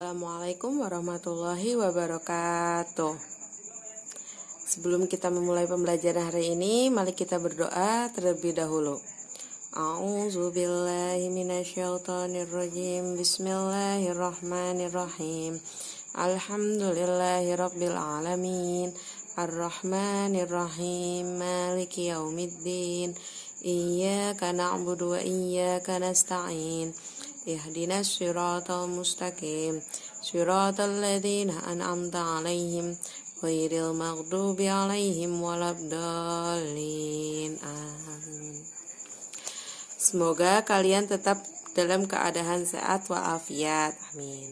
Assalamualaikum warahmatullahi wabarakatuh. Sebelum kita memulai pembelajaran hari ini, mari kita berdoa terlebih dahulu. A'udzubillahi minasyaitonirrajim. Bismillahirrahmanirrahim. Alhamdulillahirabbil alamin. Arrahmanirrahim. Maliki yaumiddin. Iyyaka na'budu wa iyyaka nasta'in. Ihdinas siratal mustaqim siratal ladzina an'amta 'alaihim ghairil maghdubi 'alaihim waladdallin. Amin. Semoga kalian tetap dalam keadaan sehat walafiat. Amin.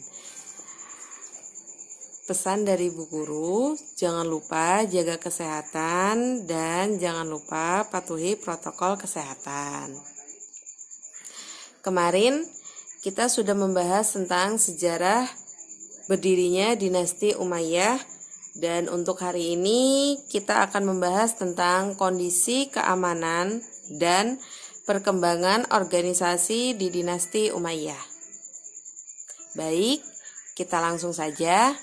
Pesan dari Bu Guru, jangan lupa jaga kesehatan dan jangan lupa patuhi protokol kesehatan. Kemarin kita sudah membahas tentang sejarah berdirinya dinasti Umayyah, dan untuk hari ini kita akan membahas tentang kondisi keamanan dan perkembangan organisasi di dinasti Umayyah. Baik, kita langsung saja.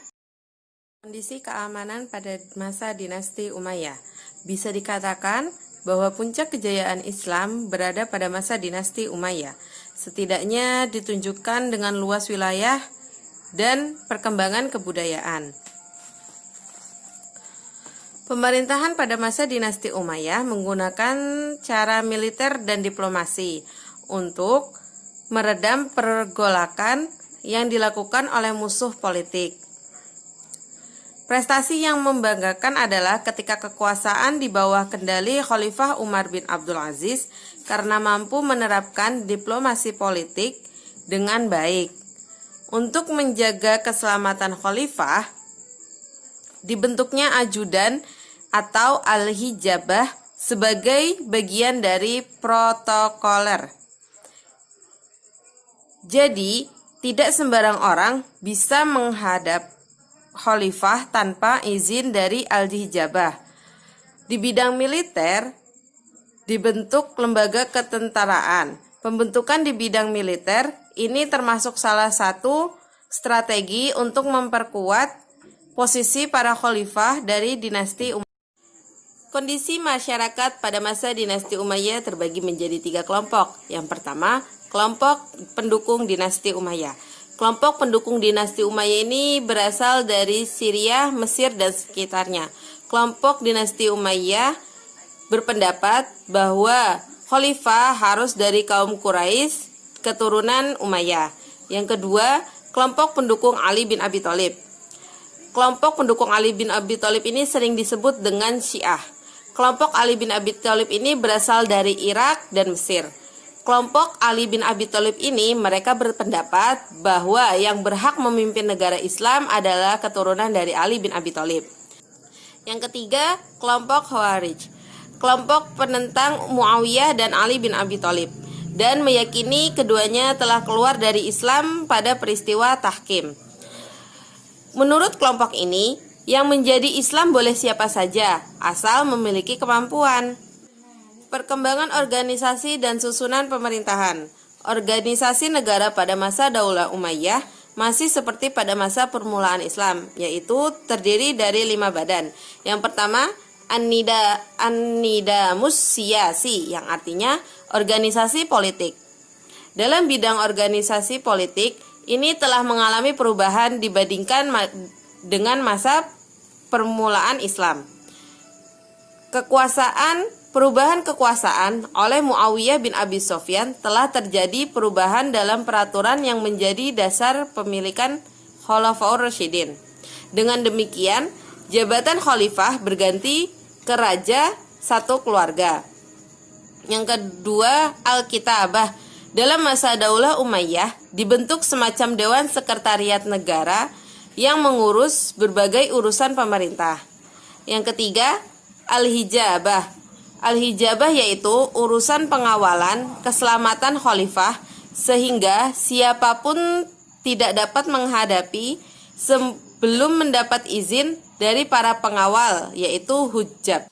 Kondisi keamanan pada masa dinasti Umayyah. Bisa dikatakan bahwa puncak kejayaan Islam berada pada masa dinasti Umayyah. Setidaknya ditunjukkan dengan luas wilayah dan perkembangan kebudayaan. Pemerintahan pada masa dinasti Umayyah menggunakan cara militer dan diplomasi untuk meredam pergolakan yang dilakukan oleh musuh politik. Prestasi yang membanggakan adalah ketika kekuasaan di bawah kendali Khalifah Umar bin Abdul Aziz karena mampu menerapkan diplomasi politik dengan baik. Untuk menjaga keselamatan Khalifah, dibentuknya ajudan atau al-hijabah sebagai bagian dari protokoler. Jadi, tidak sembarang orang bisa menghadap Khalifah tanpa izin dari al-hijabah. Di bidang militer, dibentuk lembaga ketentaraan. Pembentukan di bidang militer ini termasuk salah satu strategi untuk memperkuat posisi para khalifah dari dinasti Umayyah. Kondisi masyarakat pada masa dinasti Umayyah terbagi menjadi 3 kelompok. Yang pertama, kelompok pendukung dinasti Umayyah. Kelompok pendukung dinasti Umayyah ini berasal dari Syria, Mesir, dan sekitarnya. Kelompok dinasti Umayyah berpendapat bahwa khalifah harus dari kaum Quraisy, keturunan Umayyah. Yang kedua, kelompok pendukung Ali bin Abi Thalib. Kelompok pendukung Ali bin Abi Thalib ini sering disebut dengan Syiah. Kelompok Ali bin Abi Thalib ini berasal dari Irak dan Mesir. Kelompok Ali bin Abi Thalib ini mereka berpendapat bahwa yang berhak memimpin negara Islam adalah keturunan dari Ali bin Abi Thalib. Yang ketiga, kelompok Khawarij. Kelompok penentang Muawiyah dan Ali bin Abi Thalib dan meyakini keduanya telah keluar dari Islam pada peristiwa Tahkim. Menurut kelompok ini, yang menjadi Islam boleh siapa saja asal memiliki kemampuan. Perkembangan organisasi dan susunan pemerintahan. Organisasi negara pada masa Daulah Umayyah masih seperti pada masa permulaan Islam, yaitu terdiri dari 5 badan. Yang pertama, An-Nidamus Siyasi, yang artinya organisasi politik. Dalam bidang organisasi politik, ini telah mengalami perubahan dibandingkan dengan masa permulaan Islam. Perubahan kekuasaan oleh Muawiyah bin Abi Sufyan telah terjadi perubahan dalam peraturan yang menjadi dasar pemilikan Khulafaur Rasyidin. Dengan demikian, jabatan khalifah berganti ke raja satu keluarga. Yang kedua, Al-Kitabah. Dalam masa Daulah Umayyah, dibentuk semacam Dewan Sekretariat Negara yang mengurus berbagai urusan pemerintah. Yang ketiga, Al-Hijabah. Al-Hijabah yaitu urusan pengawalan keselamatan khalifah sehingga siapapun tidak dapat menghadapi sebelum mendapat izin dari para pengawal, yaitu hujjab.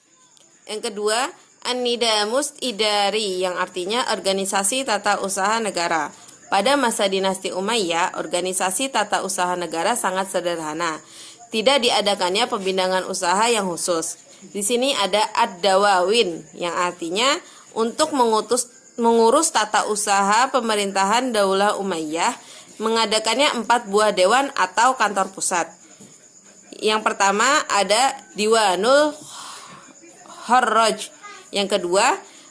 Yang kedua, An-Nidamus Idari, yang artinya organisasi tata usaha negara. Pada masa dinasti Umayyah, organisasi tata usaha negara sangat sederhana. Tidak diadakannya pembinaan usaha yang khusus. Di sini ada ad-dawawin yang artinya untuk mengurus tata usaha pemerintahan Daulah Umayyah, mengadakannya 4 buah dewan atau kantor pusat. Yang pertama ada Diwanul Harraj. Yang kedua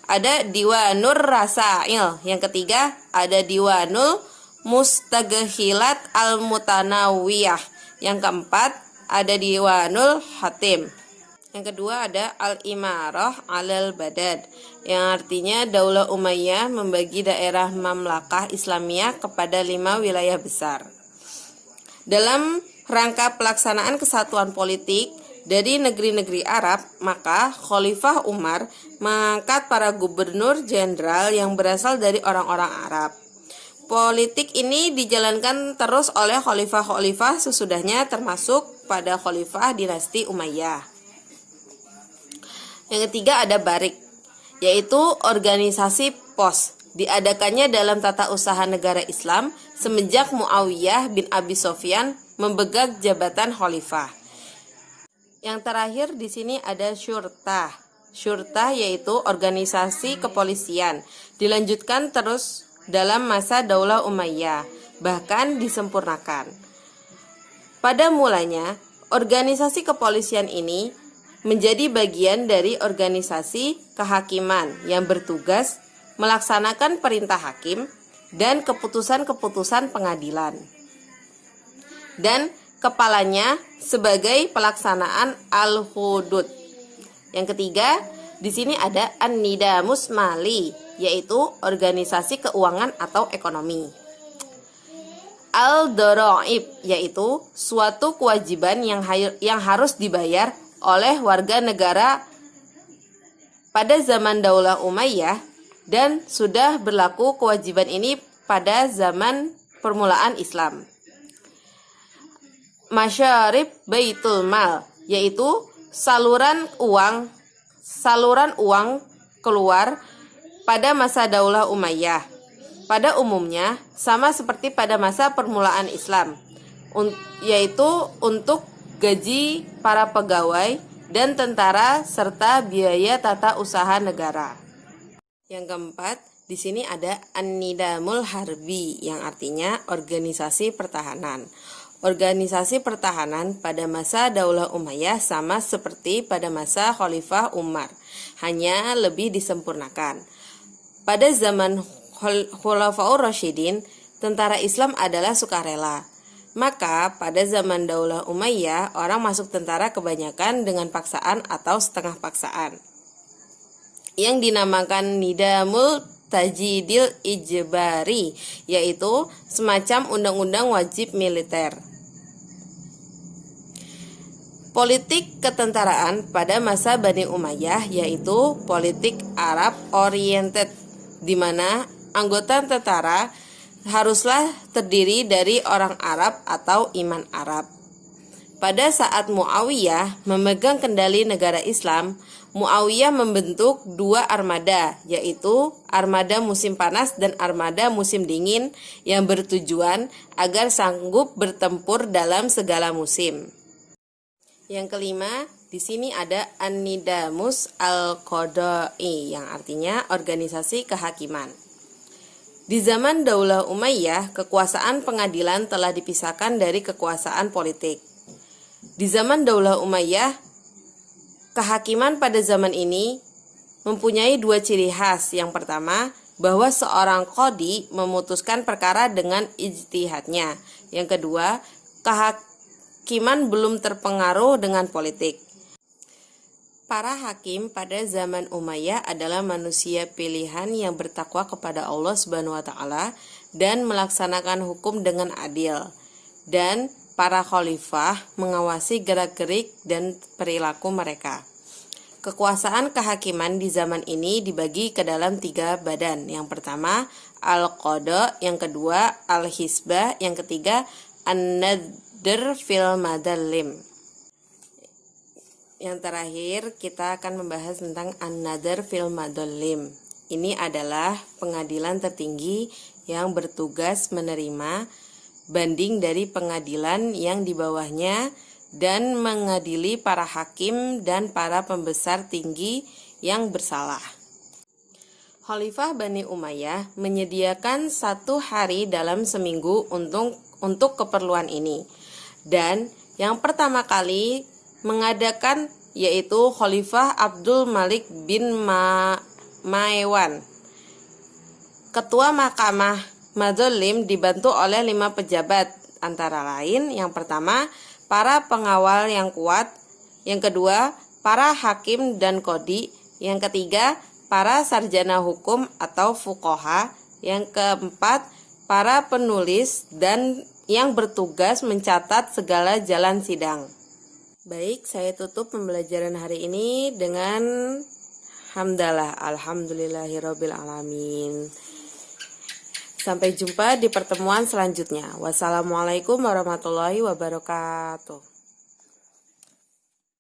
ada Diwanur Rasail. Yang ketiga ada Diwanul Mustaghilat Al-Mutanawiyah. Yang keempat ada Diwanul Hatim. Yang kedua ada Al-Imarah Alal Badad, yang artinya Daulah Umayyah membagi daerah Mamlakah Islamiyah kepada 5 wilayah besar. Dalam rangka pelaksanaan kesatuan politik dari negeri-negeri Arab, maka Khalifah Umar mengangkat para gubernur jenderal yang berasal dari orang-orang Arab. Politik ini dijalankan terus oleh khalifah-khalifah sesudahnya, termasuk pada khalifah dinasti Umayyah. Yang ketiga ada Barik, yaitu organisasi pos. Diadakannya dalam tata usaha negara Islam semenjak Muawiyah bin Abi Sofyan memegang jabatan khalifah. Yang terakhir di sini ada Syurtah. Syurtah yaitu organisasi kepolisian. Dilanjutkan terus dalam masa Daulah Umayyah, bahkan disempurnakan. Pada mulanya, organisasi kepolisian ini menjadi bagian dari organisasi kehakiman yang bertugas melaksanakan perintah hakim dan keputusan-keputusan pengadilan. Dan kepalanya sebagai pelaksanaan al-hudud. Yang ketiga, di sini ada An-Nidamus Mali, yaitu organisasi keuangan atau ekonomi. Al-Doroib, yaitu suatu kewajiban yang harus dibayar oleh warga negara pada zaman Daulah Umayyah, dan sudah berlaku kewajiban ini pada zaman permulaan Islam. Masyarib Baitul Mal, yaitu saluran uang keluar pada masa Daulah Umayyah. Pada umumnya sama seperti pada masa permulaan Islam, yaitu untuk gaji para pegawai dan tentara serta biaya tata usaha negara. Yang keempat, di sini ada An-Nidamul Harbi, yang artinya organisasi pertahanan. Organisasi pertahanan pada masa Daulah Umayyah sama seperti pada masa Khalifah Umar, hanya lebih disempurnakan. Pada zaman Khulafaur Rasyidin, tentara Islam adalah sukarela. Maka pada zaman Daulah Umayyah, orang masuk tentara kebanyakan dengan paksaan atau setengah paksaan, yang dinamakan Nidamul Tajidil Ijbari, yaitu semacam undang-undang wajib militer. Politik ketentaraan pada masa Bani Umayyah yaitu politik Arab oriented, di mana anggota tentara haruslah terdiri dari orang Arab atau iman Arab. Pada saat Muawiyah memegang kendali negara Islam, Muawiyah membentuk 2 armada, yaitu armada musim panas dan armada musim dingin, yang bertujuan agar sanggup bertempur dalam segala musim. Yang kelima, di sini ada An-Nidamus Al-Qadai, yang artinya organisasi kehakiman. Di zaman Daulah Umayyah, kekuasaan pengadilan telah dipisahkan dari kekuasaan politik. Di zaman Daulah Umayyah, kehakiman pada zaman ini mempunyai 2 ciri khas. Yang pertama, bahwa seorang qadi memutuskan perkara dengan ijtihadnya. Yang kedua, kehakiman belum terpengaruh dengan politik. Para hakim pada zaman Umayyah adalah manusia pilihan yang bertakwa kepada Allah Subhanahu wa taala dan melaksanakan hukum dengan adil. Dan para khalifah mengawasi gerak-gerik dan perilaku mereka. Kekuasaan kehakiman di zaman ini dibagi ke dalam 3 badan. Yang pertama, Al-Qada, yang kedua, Al-Hisbah, yang ketiga, An-Nadr fil Madallim. Yang terakhir, kita akan membahas tentang An-Nadr fil Madallim. Ini adalah pengadilan tertinggi yang bertugas menerima banding dari pengadilan yang di bawahnya dan mengadili para hakim dan para pembesar tinggi yang bersalah. Khalifah Bani Umayyah menyediakan 1 hari dalam seminggu untuk keperluan ini. Dan yang pertama kali mengadakan yaitu Khalifah Abdul Malik bin Ma'ewan. Ketua Mahkamah Madzalim dibantu oleh 5 pejabat, antara lain yang pertama para pengawal yang kuat, yang kedua para hakim dan qadhi, yang ketiga para sarjana hukum atau fuqaha, yang keempat para penulis dan yang bertugas mencatat segala jalan sidang. Baik, saya tutup pembelajaran hari ini dengan hamdalah, alhamdulillahirabbil alamin. Sampai jumpa di pertemuan selanjutnya. Wassalamualaikum warahmatullahi wabarakatuh.